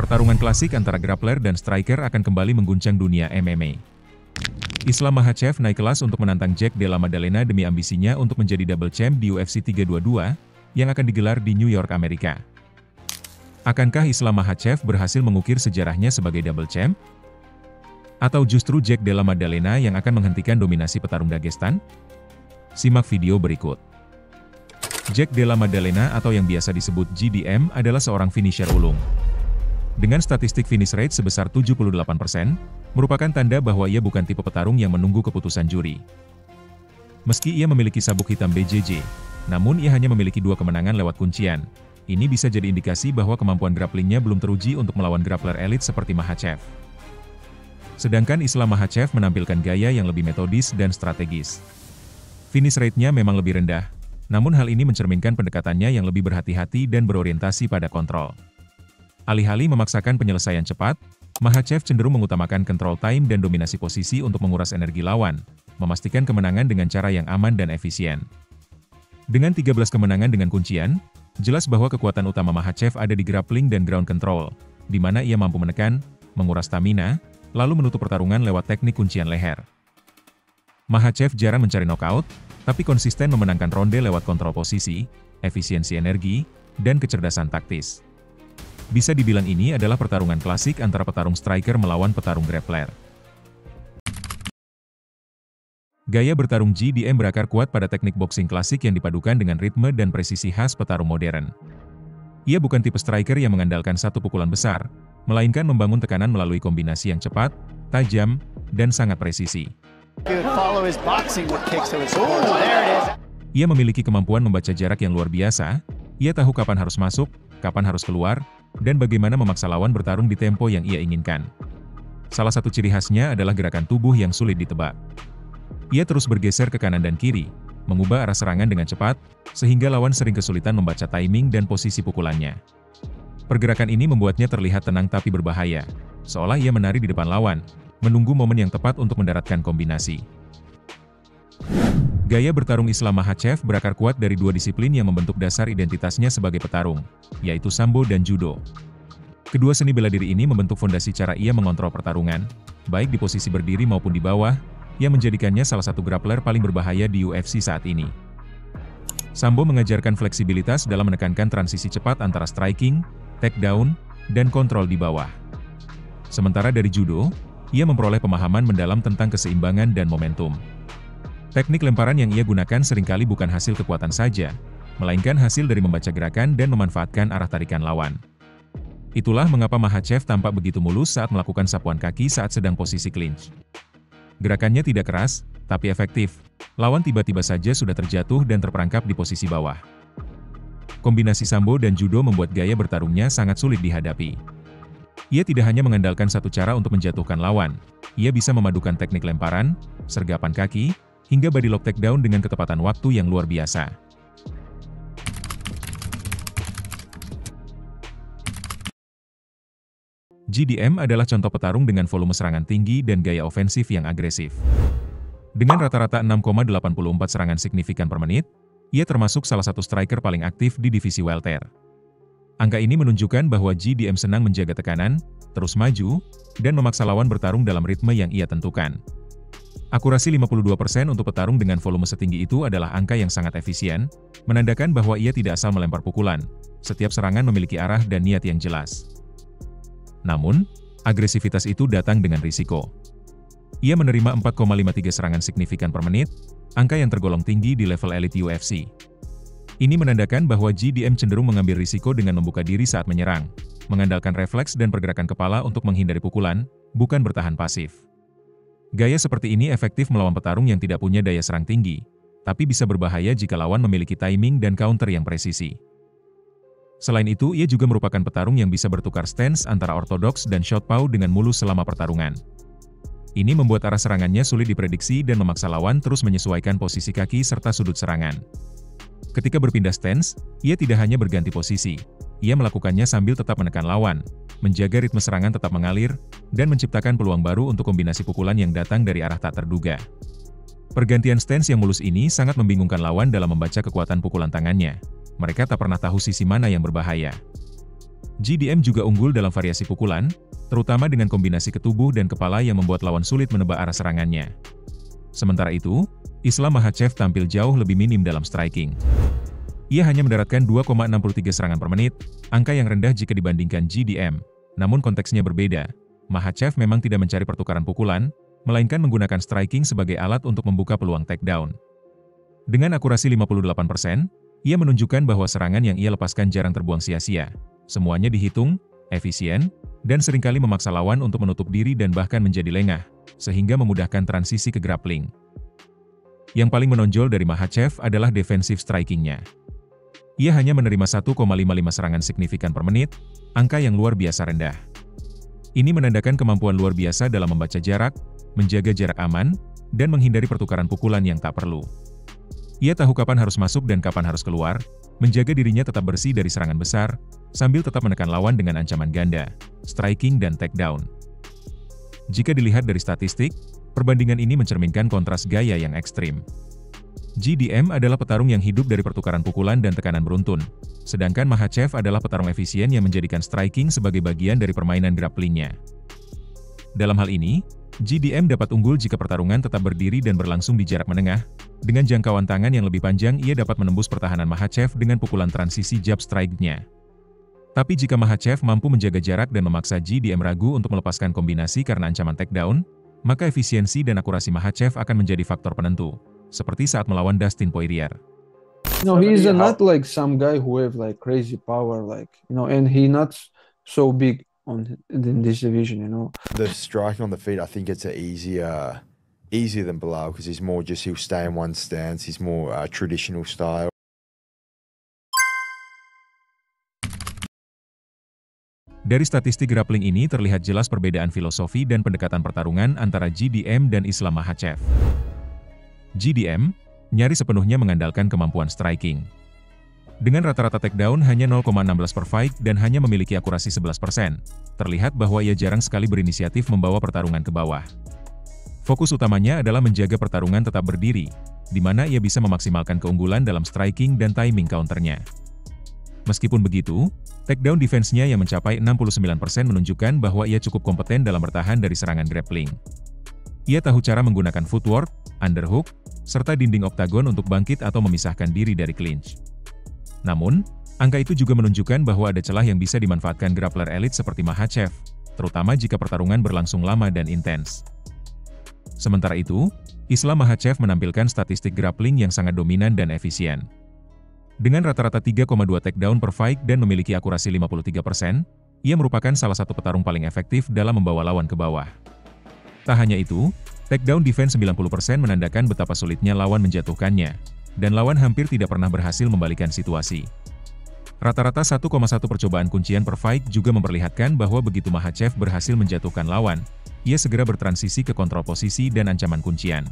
Pertarungan klasik antara grappler dan striker akan kembali mengguncang dunia MMA. Islam Makhachev naik kelas untuk menantang Jack Della Maddalena demi ambisinya untuk menjadi double champ di UFC 322, yang akan digelar di New York, Amerika. Akankah Islam Makhachev berhasil mengukir sejarahnya sebagai double champ? Atau justru Jack Della Maddalena yang akan menghentikan dominasi petarung Dagestan? Simak video berikut. Jack Della Maddalena atau yang biasa disebut JDM adalah seorang finisher ulung. Dengan statistik finish rate sebesar 78%, merupakan tanda bahwa ia bukan tipe petarung yang menunggu keputusan juri. Meski ia memiliki sabuk hitam BJJ, namun ia hanya memiliki 2 kemenangan lewat kuncian. Ini bisa jadi indikasi bahwa kemampuan grapplingnya belum teruji untuk melawan grappler elit seperti Makhachev. Sedangkan Islam Makhachev menampilkan gaya yang lebih metodis dan strategis. Finish rate-nya memang lebih rendah, namun hal ini mencerminkan pendekatannya yang lebih berhati-hati dan berorientasi pada kontrol. Alih-alih memaksakan penyelesaian cepat, Makhachev cenderung mengutamakan control time dan dominasi posisi untuk menguras energi lawan, memastikan kemenangan dengan cara yang aman dan efisien. Dengan 13 kemenangan dengan kuncian, jelas bahwa kekuatan utama Makhachev ada di grappling dan ground control, di mana ia mampu menekan, menguras stamina, lalu menutup pertarungan lewat teknik kuncian leher. Makhachev jarang mencari knockout, tapi konsisten memenangkan ronde lewat kontrol posisi, efisiensi energi, dan kecerdasan taktis. Bisa dibilang ini adalah pertarungan klasik antara petarung striker melawan petarung grappler. Gaya bertarung JDM berakar kuat pada teknik boxing klasik yang dipadukan dengan ritme dan presisi khas petarung modern. Ia bukan tipe striker yang mengandalkan satu pukulan besar, melainkan membangun tekanan melalui kombinasi yang cepat, tajam, dan sangat presisi. Ia memiliki kemampuan membaca jarak yang luar biasa, ia tahu kapan harus masuk, kapan harus keluar, dan bagaimana memaksa lawan bertarung di tempo yang ia inginkan. Salah satu ciri khasnya adalah gerakan tubuh yang sulit ditebak. Ia terus bergeser ke kanan dan kiri, mengubah arah serangan dengan cepat, sehingga lawan sering kesulitan membaca timing dan posisi pukulannya. Pergerakan ini membuatnya terlihat tenang tapi berbahaya, seolah ia menari di depan lawan, menunggu momen yang tepat untuk mendaratkan kombinasi. Gaya bertarung Islam Makhachev berakar kuat dari 2 disiplin yang membentuk dasar identitasnya sebagai petarung, yaitu Sambo dan Judo. Kedua seni bela diri ini membentuk fondasi cara ia mengontrol pertarungan, baik di posisi berdiri maupun di bawah, yang menjadikannya salah satu grappler paling berbahaya di UFC saat ini. Sambo mengajarkan fleksibilitas dalam menekankan transisi cepat antara striking, takedown, dan kontrol di bawah. Sementara dari Judo, ia memperoleh pemahaman mendalam tentang keseimbangan dan momentum. Teknik lemparan yang ia gunakan seringkali bukan hasil kekuatan saja, melainkan hasil dari membaca gerakan dan memanfaatkan arah tarikan lawan. Itulah mengapa Makhachev tampak begitu mulus saat melakukan sapuan kaki saat sedang posisi clinch. Gerakannya tidak keras, tapi efektif. Lawan tiba-tiba saja sudah terjatuh dan terperangkap di posisi bawah. Kombinasi Sambo dan Judo membuat gaya bertarungnya sangat sulit dihadapi. Ia tidak hanya mengandalkan satu cara untuk menjatuhkan lawan, ia bisa memadukan teknik lemparan, sergapan kaki, hingga body lock takedown dengan ketepatan waktu yang luar biasa. JDM adalah contoh petarung dengan volume serangan tinggi dan gaya ofensif yang agresif. Dengan rata-rata 6,84 serangan signifikan per menit, ia termasuk salah satu striker paling aktif di divisi welter. Angka ini menunjukkan bahwa JDM senang menjaga tekanan, terus maju, dan memaksa lawan bertarung dalam ritme yang ia tentukan. Akurasi 52% untuk petarung dengan volume setinggi itu adalah angka yang sangat efisien, menandakan bahwa ia tidak asal melempar pukulan. Setiap serangan memiliki arah dan niat yang jelas. Namun, agresivitas itu datang dengan risiko. Ia menerima 4,53 serangan signifikan per menit, angka yang tergolong tinggi di level elit UFC. Ini menandakan bahwa JDM cenderung mengambil risiko dengan membuka diri saat menyerang, mengandalkan refleks dan pergerakan kepala untuk menghindari pukulan, bukan bertahan pasif. Gaya seperti ini efektif melawan petarung yang tidak punya daya serang tinggi, tapi bisa berbahaya jika lawan memiliki timing dan counter yang presisi. Selain itu, ia juga merupakan petarung yang bisa bertukar stance antara ortodoks dan southpaw dengan mulus selama pertarungan. Ini membuat arah serangannya sulit diprediksi dan memaksa lawan terus menyesuaikan posisi kaki serta sudut serangan. Ketika berpindah stance, ia tidak hanya berganti posisi, ia melakukannya sambil tetap menekan lawan, menjaga ritme serangan tetap mengalir, dan menciptakan peluang baru untuk kombinasi pukulan yang datang dari arah tak terduga. Pergantian stance yang mulus ini sangat membingungkan lawan dalam membaca kekuatan pukulan tangannya. Mereka tak pernah tahu sisi mana yang berbahaya. GDM juga unggul dalam variasi pukulan, terutama dengan kombinasi ke tubuh dan kepala yang membuat lawan sulit menebak arah serangannya. Sementara itu, Islam Makhachev tampil jauh lebih minim dalam striking. Ia hanya mendaratkan 2,63 serangan per menit, angka yang rendah jika dibandingkan GDM. Namun konteksnya berbeda. Makhachev memang tidak mencari pertukaran pukulan, melainkan menggunakan striking sebagai alat untuk membuka peluang takedown. Dengan akurasi 58%, ia menunjukkan bahwa serangan yang ia lepaskan jarang terbuang sia-sia. Semuanya dihitung, efisien, dan seringkali memaksa lawan untuk menutup diri dan bahkan menjadi lengah, sehingga memudahkan transisi ke grappling. Yang paling menonjol dari Makhachev adalah defensive striking-nya. Ia hanya menerima 1,55 serangan signifikan per menit, angka yang luar biasa rendah. Ini menandakan kemampuan luar biasa dalam membaca jarak, menjaga jarak aman, dan menghindari pertukaran pukulan yang tak perlu. Ia tahu kapan harus masuk dan kapan harus keluar, menjaga dirinya tetap bersih dari serangan besar, sambil tetap menekan lawan dengan ancaman ganda, striking dan takedown. Jika dilihat dari statistik, perbandingan ini mencerminkan kontras gaya yang ekstrim. GDM adalah petarung yang hidup dari pertukaran pukulan dan tekanan beruntun, sedangkan Makhachev adalah petarung efisien yang menjadikan striking sebagai bagian dari permainan grapplingnya. Dalam hal ini, GDM dapat unggul jika pertarungan tetap berdiri dan berlangsung di jarak menengah. Dengan jangkauan tangan yang lebih panjang, ia dapat menembus pertahanan Makhachev dengan pukulan transisi jab strike-nya. Tapi jika Makhachev mampu menjaga jarak dan memaksa GDM ragu untuk melepaskan kombinasi karena ancaman takedown, maka efisiensi dan akurasi Makhachev akan menjadi faktor penentu, seperti saat melawan Dustin Poirier. No, he is not like some guy who have like crazy power, and he not so big in this division, The striking on the feet, I think it's easier than Belal because he's more he'll stay in one stance. He's more traditional style. Dari statistik grappling ini terlihat jelas perbedaan filosofi dan pendekatan pertarungan antara GDM dan Islam Makhachev. GDM nyaris sepenuhnya mengandalkan kemampuan striking. Dengan rata-rata takedown hanya 0,16 per fight dan hanya memiliki akurasi 11%, terlihat bahwa ia jarang sekali berinisiatif membawa pertarungan ke bawah. Fokus utamanya adalah menjaga pertarungan tetap berdiri, di mana ia bisa memaksimalkan keunggulan dalam striking dan timing counternya. Meskipun begitu, takedown defense-nya yang mencapai 69% menunjukkan bahwa ia cukup kompeten dalam bertahan dari serangan grappling. Ia tahu cara menggunakan footwork, underhook, serta dinding oktagon untuk bangkit atau memisahkan diri dari clinch. Namun, angka itu juga menunjukkan bahwa ada celah yang bisa dimanfaatkan grappler elit seperti Makhachev, terutama jika pertarungan berlangsung lama dan intens. Sementara itu, Islam Makhachev menampilkan statistik grappling yang sangat dominan dan efisien. Dengan rata-rata 3,2 takedown per fight dan memiliki akurasi 53%, ia merupakan salah satu petarung paling efektif dalam membawa lawan ke bawah. Tak hanya itu, takedown defense 90% menandakan betapa sulitnya lawan menjatuhkannya, dan lawan hampir tidak pernah berhasil membalikan situasi. Rata-rata 1,1 percobaan kuncian per fight juga memperlihatkan bahwa begitu Makhachev berhasil menjatuhkan lawan, ia segera bertransisi ke kontrol posisi dan ancaman kuncian.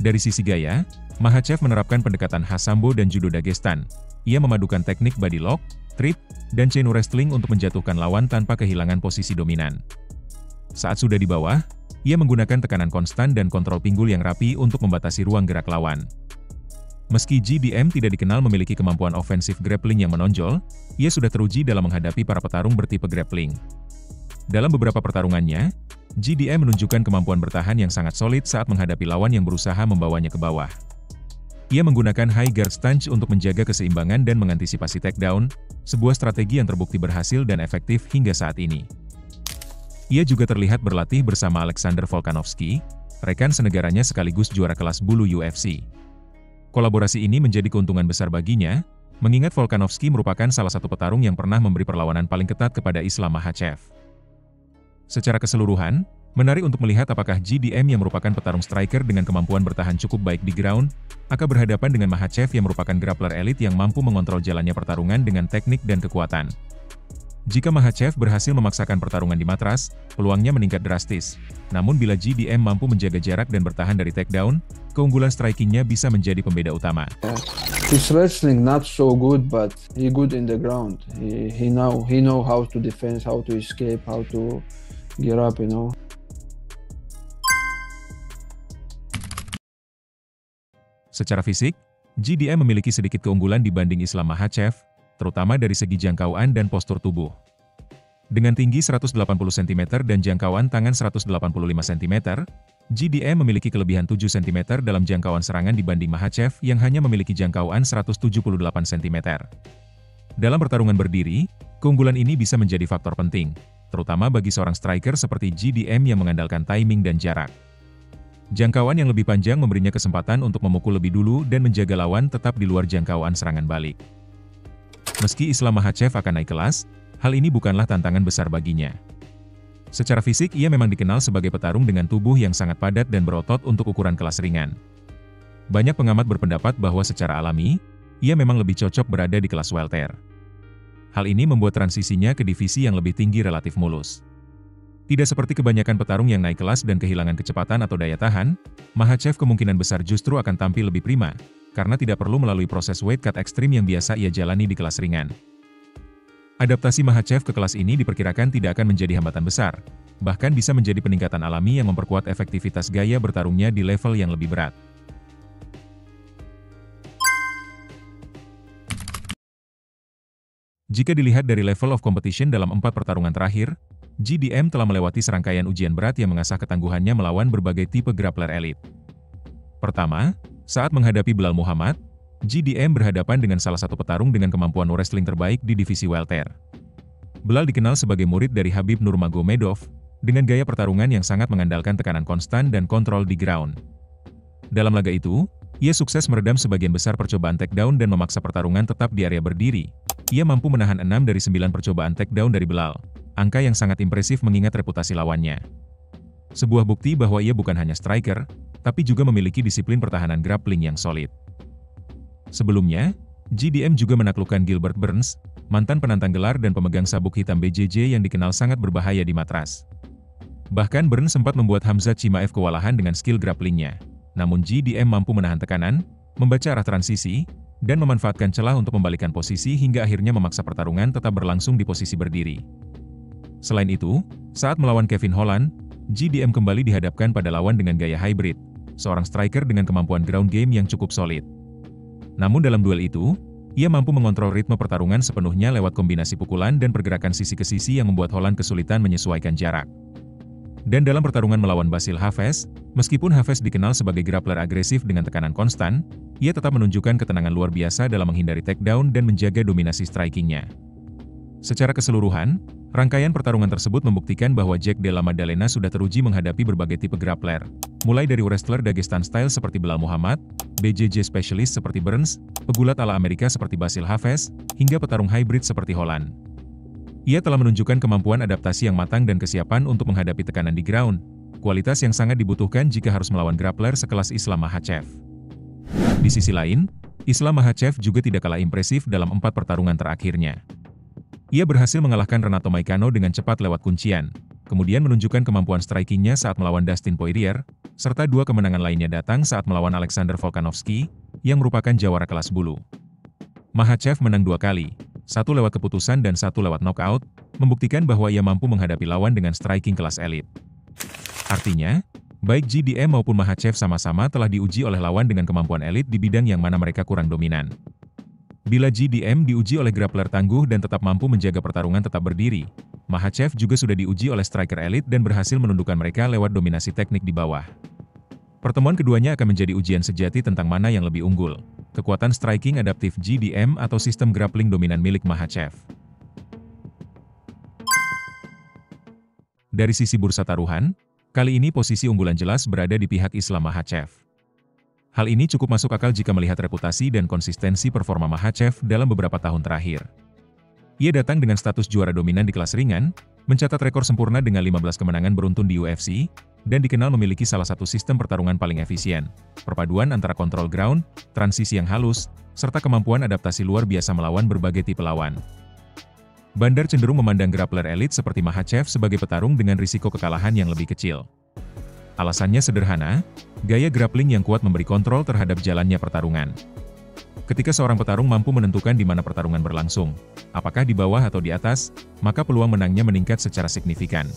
Dari sisi gaya, Makhachev menerapkan pendekatan khas Sambo dan Judo Dagestan. Ia memadukan teknik body lock, trip, dan chain wrestling untuk menjatuhkan lawan tanpa kehilangan posisi dominan. Saat sudah di bawah, ia menggunakan tekanan konstan dan kontrol pinggul yang rapi untuk membatasi ruang gerak lawan. Meski GDM tidak dikenal memiliki kemampuan ofensif grappling yang menonjol, ia sudah teruji dalam menghadapi para petarung bertipe grappling. Dalam beberapa pertarungannya, GDM menunjukkan kemampuan bertahan yang sangat solid saat menghadapi lawan yang berusaha membawanya ke bawah. Ia menggunakan high guard stance untuk menjaga keseimbangan dan mengantisipasi takedown, sebuah strategi yang terbukti berhasil dan efektif hingga saat ini. Ia juga terlihat berlatih bersama Alexander Volkanovski, rekan senegaranya sekaligus juara kelas bulu UFC. Kolaborasi ini menjadi keuntungan besar baginya, mengingat Volkanovski merupakan salah satu petarung yang pernah memberi perlawanan paling ketat kepada Islam Makhachev. Secara keseluruhan, menarik untuk melihat apakah GDM yang merupakan petarung striker dengan kemampuan bertahan cukup baik di ground, akan berhadapan dengan Makhachev yang merupakan grappler elit yang mampu mengontrol jalannya pertarungan dengan teknik dan kekuatan. Jika Makhachev berhasil memaksakan pertarungan di matras, peluangnya meningkat drastis. Namun bila GDM mampu menjaga jarak dan bertahan dari takedown, keunggulan strikingnya bisa menjadi pembeda utama. His wrestling not so good, but he good in the ground. He know how to defend, how to escape, how to get up, Secara fisik, GDM memiliki sedikit keunggulan dibanding Islam Makhachev, terutama dari segi jangkauan dan postur tubuh. Dengan tinggi 180 cm dan jangkauan tangan 185 cm, GDM memiliki kelebihan 7 cm dalam jangkauan serangan dibanding Makhachev yang hanya memiliki jangkauan 178 cm. Dalam pertarungan berdiri, keunggulan ini bisa menjadi faktor penting, terutama bagi seorang striker seperti GDM yang mengandalkan timing dan jarak. Jangkauan yang lebih panjang memberinya kesempatan untuk memukul lebih dulu dan menjaga lawan tetap di luar jangkauan serangan balik. Meski Islam Makhachev akan naik kelas, hal ini bukanlah tantangan besar baginya. Secara fisik ia memang dikenal sebagai petarung dengan tubuh yang sangat padat dan berotot untuk ukuran kelas ringan. Banyak pengamat berpendapat bahwa secara alami, ia memang lebih cocok berada di kelas welter. Hal ini membuat transisinya ke divisi yang lebih tinggi relatif mulus. Tidak seperti kebanyakan petarung yang naik kelas dan kehilangan kecepatan atau daya tahan, Makhachev kemungkinan besar justru akan tampil lebih prima, karena tidak perlu melalui proses weight cut ekstrim yang biasa ia jalani di kelas ringan. Adaptasi Makhachev ke kelas ini diperkirakan tidak akan menjadi hambatan besar, bahkan bisa menjadi peningkatan alami yang memperkuat efektivitas gaya bertarungnya di level yang lebih berat. Jika dilihat dari level of competition dalam 4 pertarungan terakhir, GDM telah melewati serangkaian ujian berat yang mengasah ketangguhannya melawan berbagai tipe grappler elit. Pertama, saat menghadapi Belal Muhammad, GDM berhadapan dengan salah satu petarung dengan kemampuan wrestling terbaik di divisi welter. Belal dikenal sebagai murid dari Khabib Nurmagomedov, dengan gaya pertarungan yang sangat mengandalkan tekanan konstan dan kontrol di ground. Dalam laga itu, ia sukses meredam sebagian besar percobaan takedown dan memaksa pertarungan tetap di area berdiri. Ia mampu menahan 6 dari 9 percobaan takedown dari Belal, angka yang sangat impresif mengingat reputasi lawannya. Sebuah bukti bahwa ia bukan hanya striker, tapi juga memiliki disiplin pertahanan grappling yang solid. Sebelumnya, GDM juga menaklukkan Gilbert Burns, mantan penantang gelar dan pemegang sabuk hitam BJJ yang dikenal sangat berbahaya di matras. Bahkan Burns sempat membuat Khamzat Chimaev kewalahan dengan skill grapplingnya. Namun GDM mampu menahan tekanan, membaca arah transisi, dan memanfaatkan celah untuk membalikan posisi hingga akhirnya memaksa pertarungan tetap berlangsung di posisi berdiri. Selain itu, saat melawan Kevin Holland, GDM kembali dihadapkan pada lawan dengan gaya hybrid, seorang striker dengan kemampuan ground game yang cukup solid. Namun dalam duel itu, ia mampu mengontrol ritme pertarungan sepenuhnya lewat kombinasi pukulan dan pergerakan sisi ke sisi yang membuat Holland kesulitan menyesuaikan jarak. Dan dalam pertarungan melawan Basil Hafez, meskipun Hafez dikenal sebagai grappler agresif dengan tekanan konstan, ia tetap menunjukkan ketenangan luar biasa dalam menghindari takedown dan menjaga dominasi strikingnya. Secara keseluruhan, rangkaian pertarungan tersebut membuktikan bahwa Jack Della Maddalena sudah teruji menghadapi berbagai tipe grappler, mulai dari wrestler Dagestan style seperti Belal Muhammad, BJJ specialist seperti Burns, pegulat ala Amerika seperti Basil Hafez, hingga petarung hybrid seperti Holland. Ia telah menunjukkan kemampuan adaptasi yang matang dan kesiapan untuk menghadapi tekanan di ground, kualitas yang sangat dibutuhkan jika harus melawan grappler sekelas Islam Makhachev. Di sisi lain, Islam Makhachev juga tidak kalah impresif dalam 4 pertarungan terakhirnya. Ia berhasil mengalahkan Renato Moicano dengan cepat lewat kuncian, kemudian menunjukkan kemampuan strikingnya saat melawan Dustin Poirier, serta 2 kemenangan lainnya datang saat melawan Alexander Volkanovski, yang merupakan jawara kelas bulu. Makhachev menang 2 kali, 1 lewat keputusan dan 1 lewat knockout, membuktikan bahwa ia mampu menghadapi lawan dengan striking kelas elit. Artinya, baik GDM maupun Makhachev sama-sama telah diuji oleh lawan dengan kemampuan elit di bidang yang mana mereka kurang dominan. Bila GDM diuji oleh grappler tangguh dan tetap mampu menjaga pertarungan tetap berdiri, Makhachev juga sudah diuji oleh striker elit dan berhasil menundukkan mereka lewat dominasi teknik di bawah. Pertemuan keduanya akan menjadi ujian sejati tentang mana yang lebih unggul, kekuatan striking adaptif GDM atau sistem grappling dominan milik Makhachev. Dari sisi bursa taruhan, kali ini posisi unggulan jelas berada di pihak Islam Makhachev. Hal ini cukup masuk akal jika melihat reputasi dan konsistensi performa Makhachev dalam beberapa tahun terakhir. Ia datang dengan status juara dominan di kelas ringan, mencatat rekor sempurna dengan 15 kemenangan beruntun di UFC, dan dikenal memiliki salah satu sistem pertarungan paling efisien, perpaduan antara kontrol ground, transisi yang halus, serta kemampuan adaptasi luar biasa melawan berbagai tipe lawan. Bandar cenderung memandang grappler elit seperti Makhachev sebagai petarung dengan risiko kekalahan yang lebih kecil. Alasannya sederhana, gaya grappling yang kuat memberi kontrol terhadap jalannya pertarungan. Ketika seorang petarung mampu menentukan di mana pertarungan berlangsung, apakah di bawah atau di atas, maka peluang menangnya meningkat secara signifikan.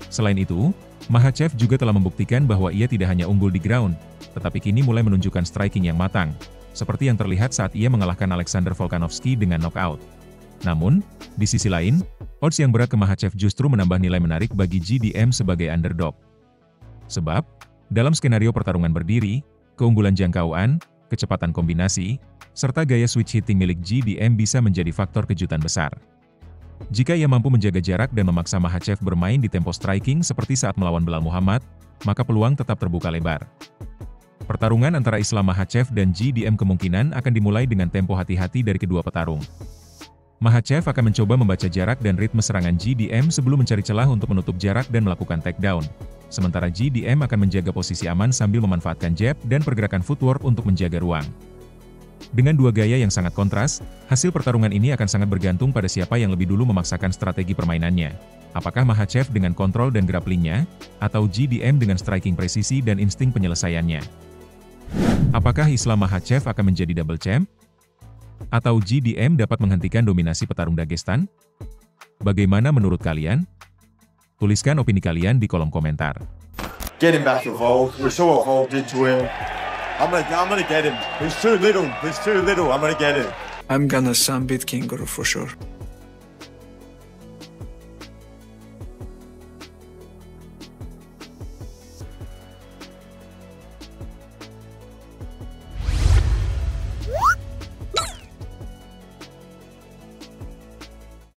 Selain itu, Makhachev juga telah membuktikan bahwa ia tidak hanya unggul di ground, tetapi kini mulai menunjukkan striking yang matang, seperti yang terlihat saat ia mengalahkan Alexander Volkanovski dengan knockout. Namun, di sisi lain, odds yang berat ke Makhachev justru menambah nilai menarik bagi GDM sebagai underdog. Sebab, dalam skenario pertarungan berdiri, keunggulan jangkauan, kecepatan kombinasi, serta gaya switch hitting milik GDM bisa menjadi faktor kejutan besar. Jika ia mampu menjaga jarak dan memaksa Makhachev bermain di tempo striking seperti saat melawan Belal Muhammad, maka peluang tetap terbuka lebar. Pertarungan antara Islam Makhachev dan GDM kemungkinan akan dimulai dengan tempo hati-hati dari kedua petarung. Makhachev akan mencoba membaca jarak dan ritme serangan GDM sebelum mencari celah untuk menutup jarak dan melakukan takedown. Sementara GDM akan menjaga posisi aman sambil memanfaatkan jab dan pergerakan footwork untuk menjaga ruang. Dengan dua gaya yang sangat kontras, hasil pertarungan ini akan sangat bergantung pada siapa yang lebih dulu memaksakan strategi permainannya. Apakah Makhachev dengan kontrol dan grapplingnya, atau GDM dengan striking presisi dan insting penyelesaiannya? Apakah Islam Makhachev akan menjadi double champ? Atau GDM dapat menghentikan dominasi petarung Dagestan? Bagaimana menurut kalian? Tuliskan opini kalian di kolom komentar. Get him back involved. We saw what Volk did to him. I'm gonna get him. He's too little. I'm gonna get him. I'm gonna beat King Guru for sure.